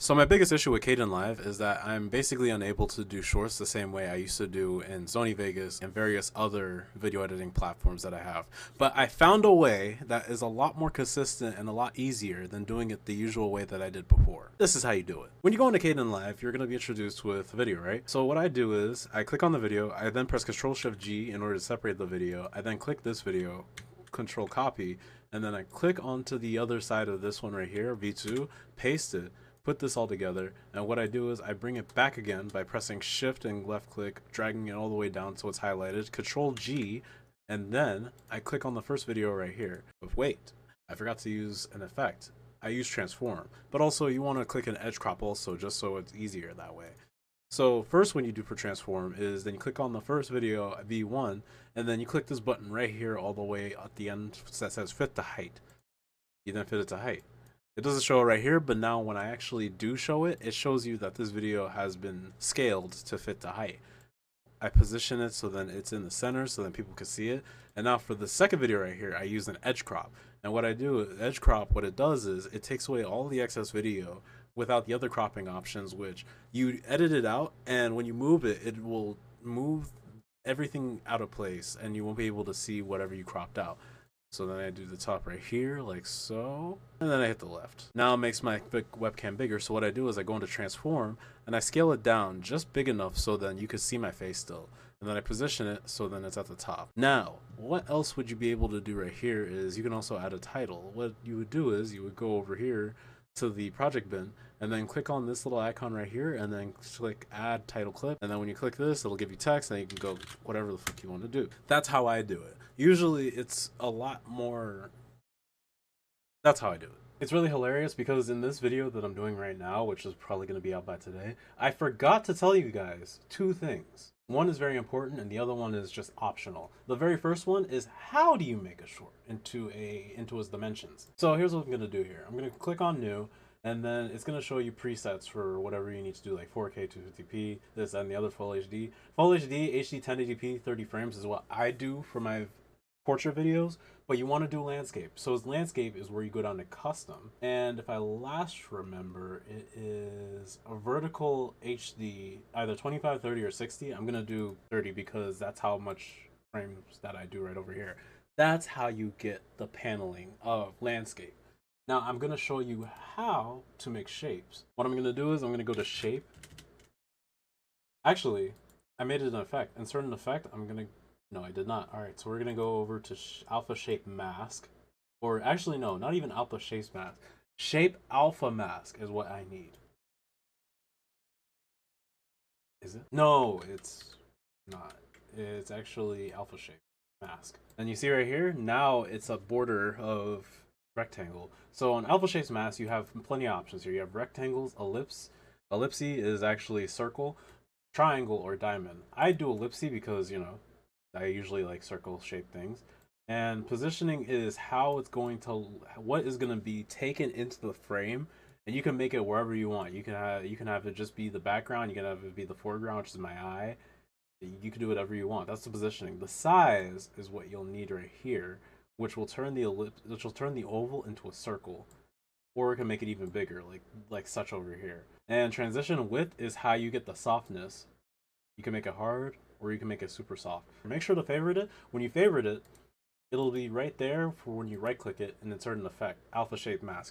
So my biggest issue with Kdenlive is that I'm basically unable to do shorts the same way I used to do in Sony Vegas and various other video editing platforms that I have. But I found a way that is a lot more consistent and a lot easier than doing it the usual way that I did before. This is how you do it. When you go into Kdenlive, you're going to be introduced with a video, right? So what I do is I click on the video, I then press Ctrl-Shift-G in order to separate the video. I then click this video, Control Copy, and then I click onto the other side of this one right here, V2, paste it, put this all together, and what I do is I bring it back again by pressing shift and left click, dragging it all the way down so it's highlighted, Control G, and then I click on the first video right here. But wait, I forgot to use an effect. I use transform, but also you want to click an edge crop also, just so it's easier that way. So first when you do for transform is then you click on the first video V1, and then you click this button right here all the way at the end that says fit to height. You then fit it to height. It doesn't show it right here, but now when I actually do show it, it shows you that this video has been scaled to fit the height. I position it so then it's in the center so then people can see it. And now for the second video right here, I use an edge crop. And what I do with edge crop, what it does is it takes away all the excess video without the other cropping options, which you edit it out, and when you move it, it will move everything out of place and you won't be able to see whatever you cropped out. So then I do the top right here, like so, and then I hit the left. Now it makes my webcam bigger, so what I do is I go into transform, and I scale it down just big enough so then you can see my face still. And then I position it so then it's at the top. Now, what else would you be able to do right here is you can also add a title. What you would do is you would go over here to the project bin, and then click on this little icon right here, and then click add title clip, and then when you click this, it'll give you text, and you can go whatever the fuck you want to do. That's how I do it. Usually it's a lot more, that's how I do it. It's really hilarious because in this video that I'm doing right now, which is probably going to be out by today, I forgot to tell you guys two things. One is very important and the other one is just optional. The very first one is how do you make a short into its dimensions. So here's what I'm going to do here. I'm going to click on new, and then it's going to show you presets for whatever you need to do, like 4K, 250p, this and the other full HD. Full HD, HD 1080p, 30 frames is what I do for my portrait videos, but you want to do landscape. So landscape is where you go down to custom, and if I last remember, it is a vertical HD, either 25, 30, or 60. I'm gonna do 30 because that's how much frames that I do right over here. That's how you get the paneling of landscape. Now I'm gonna show you how to make shapes. What I'm gonna do is I'm gonna go to shape. Actually, I made it an effect. Insert an effect. No, I did not. All right, so we're gonna go over to alpha shape mask, or actually no, not even alpha shape mask. Shape alpha mask is what I need. Is it? No, it's not. It's actually alpha shape mask. And you see right here, now it's a border of rectangle. So on alpha shape mask, you have plenty of options here. You have rectangles, ellipse. Ellipse is actually circle, triangle, or diamond. I do ellipse because, you know, I usually like circle shaped things. And positioning is how it's going to, what is going to be taken into the frame, and you can make it wherever you want. You can have it just be the background, you can have it be the foreground, which is my eye. You can do whatever you want. That's the positioning. The size is what you'll need right here, which will turn the oval into a circle, or it can make it even bigger, like such over here. And transition width is how you get the softness. You can make it hard, or you can make it super soft. Make sure to favorite it. When you favorite it, it'll be right there for when you right click it and insert an effect, alpha shape mask.